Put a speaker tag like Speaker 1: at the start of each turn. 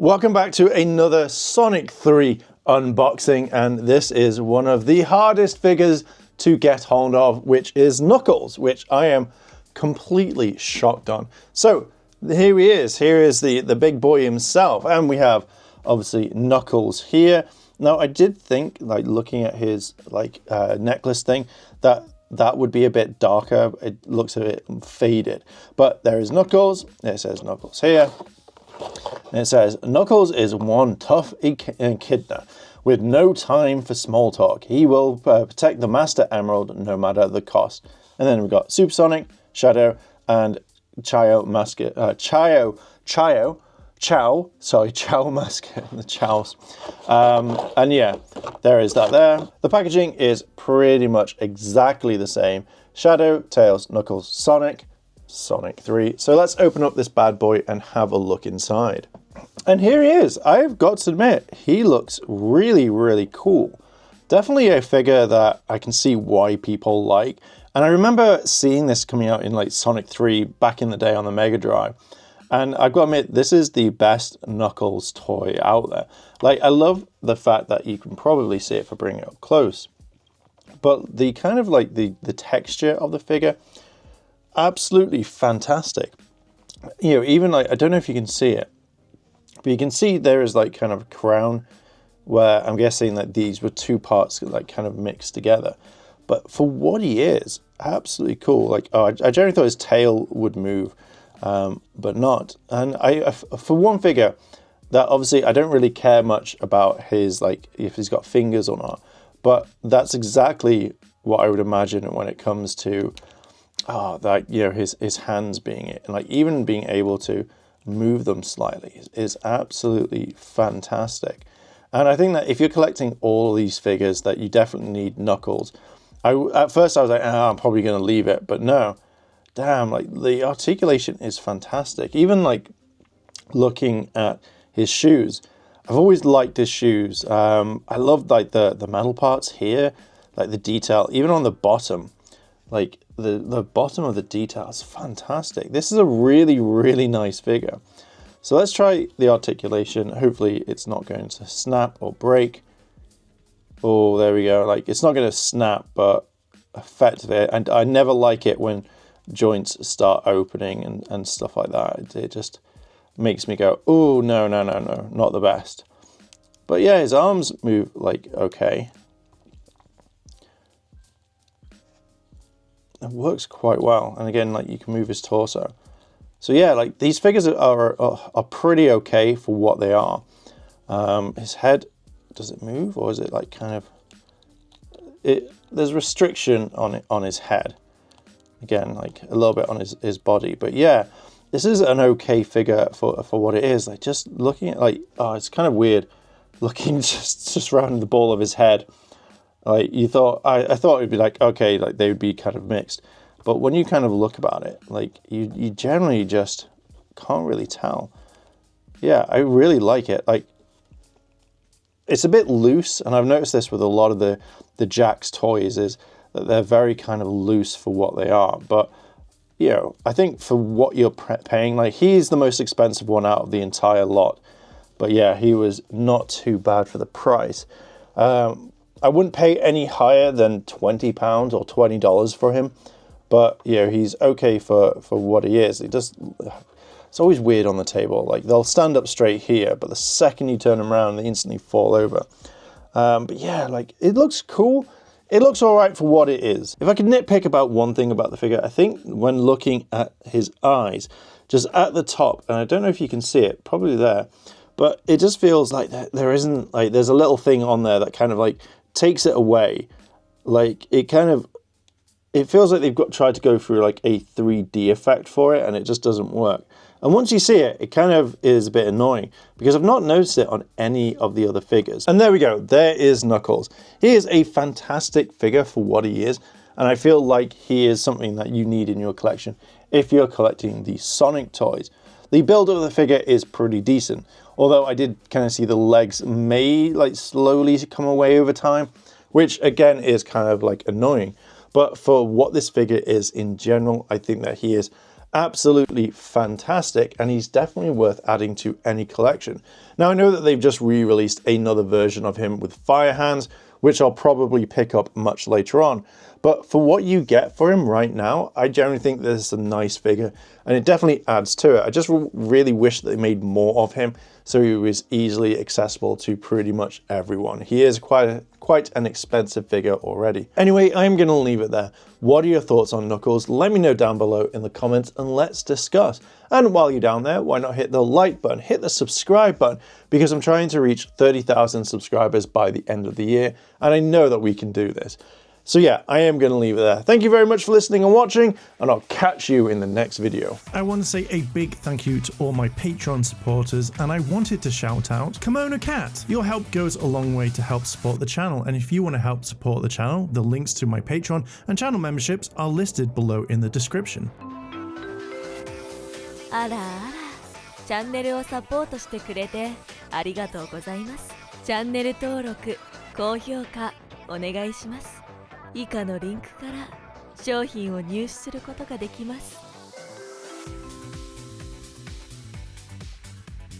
Speaker 1: Welcome back to another Sonic 3 unboxing, and this is one of the hardest figures to get hold of, which is Knuckles, which I am completely shocked on. So here he is. Here is the big boy himself, and we have obviously Knuckles here. Now I did think, like looking at his necklace thing, that would be a bit darker. It looks a bit faded, but there is Knuckles. It says Knuckles here. And it says, Knuckles is one tough echidna with no time for small talk. He will protect the Master Emerald no matter the cost. And then we've got Supersonic, Shadow, and Chow Masket. Chow Masket, the Chows. And yeah, there is that there. The packaging is pretty much exactly the same. Shadow, Tails, Knuckles, Sonic 3. So let's open up this bad boy and have a look inside. And here he is. I've got to admit, he looks really, really cool. Definitely a figure that I can see why people like. And I remember seeing this coming out in like Sonic 3 back in the day on the Mega Drive. And I've got to admit, this is the best Knuckles toy out there. Like, I love the fact that you can probably see it if I bring it up close. But the kind of like the texture of the figure, absolutely fantastic. You know, even like, I don't know if you can see it, but you can see there is like kind of a crown where I'm guessing that these were two parts like kind of mixed together. But for what he is, absolutely cool. Like, oh, I generally thought his tail would move, but not. And for one figure, that obviously I don't really care much about his, like, if he's got fingers or not, but that's exactly what I would imagine when it comes to that, you know, his hands being it, and like even being able to move them slightly is absolutely fantastic. And I think that if you're collecting all these figures, that you definitely need Knuckles. At first I was like, I'm probably going to leave it, but no, damn, like the articulation is fantastic. Even like looking at his shoes, I've always liked his shoes. I love like the metal parts here, like the detail, even on the bottom. Like the bottom of the detail is fantastic. This is a really, really nice figure. So let's try the articulation. Hopefully it's not going to snap or break. Oh, there we go. Like, it's not going to snap, but effectively, and I never like it when joints start opening and stuff like that. It just makes me go, oh, no, not the best. But yeah, his arms move like okay. It works quite well, and again, like you can move his torso. So yeah, like these figures are pretty okay for what they are. His head, does it move, or is it like kind of there's restriction on it, on his head. Again, like a little bit on his body, but yeah, this is an okay figure for what it is. Like just looking at like, oh, it's kind of weird looking just around the ball of his head. Like you thought, I thought it'd be like, okay, like they would be kind of mixed. But when you kind of look about it, like you generally just can't really tell. Yeah, I really like it. Like it's a bit loose, and I've noticed this with a lot of the Jakks toys, is that they're very kind of loose for what they are. But, you know, I think for what you're paying, like he's the most expensive one out of the entire lot. But yeah, he was not too bad for the price. I wouldn't pay any higher than £20 or $20 for him, but you know, he's okay for what he is. It's always weird on the table. Like they'll stand up straight here, but the second you turn them around, they instantly fall over. But yeah, like it looks cool. It looks all right for what it is. If I could nitpick about one thing about the figure, I think when looking at his eyes, just at the top, and I don't know if you can see it, probably there, but it just feels like there isn't, like there's a little thing on there that kind of like takes it away. Like it feels like they've tried to go through like a 3D effect for it, and it just doesn't work. And once you see it, it kind of is a bit annoying because I've not noticed it on any of the other figures. And there we go, there is Knuckles. He is a fantastic figure for what he is, and I feel like he is something that you need in your collection if you're collecting the Sonic toys. The build of the figure is pretty decent, although I did kind of see the legs may like slowly come away over time, which again is kind of like annoying. But for what this figure is in general, I think that he is absolutely fantastic, and he's definitely worth adding to any collection. Now, I know that they've just re-released another version of him with fire hands, which I'll probably pick up much later on. But for what you get for him right now, I generally think this is a nice figure, and it definitely adds to it. I just really wish that they made more of him so he was easily accessible to pretty much everyone. He is quite an expensive figure already. Anyway, I'm going to leave it there. What are your thoughts on Knuckles? Let me know down below in the comments and let's discuss. And while you're down there, why not hit the like button, hit the subscribe button, because I'm trying to reach 30,000 subscribers by the end of the year, and I know that we can do this. So yeah, I am going to leave it there. Thank you very much for listening and watching, and I'll catch you in the next video.
Speaker 2: I want to say a big thank you to all my Patreon supporters, and I wanted to shout out Kimona Cat. Your help goes a long way to help support the channel, and if you want to help support the channel, the links to my Patreon and channel memberships are listed below in the description.
Speaker 3: あらあら、チャンネルをサポートしてくれてありがとうございます。チャンネル登録、高評価お願いします。以下のリンクから商品を入手することができます。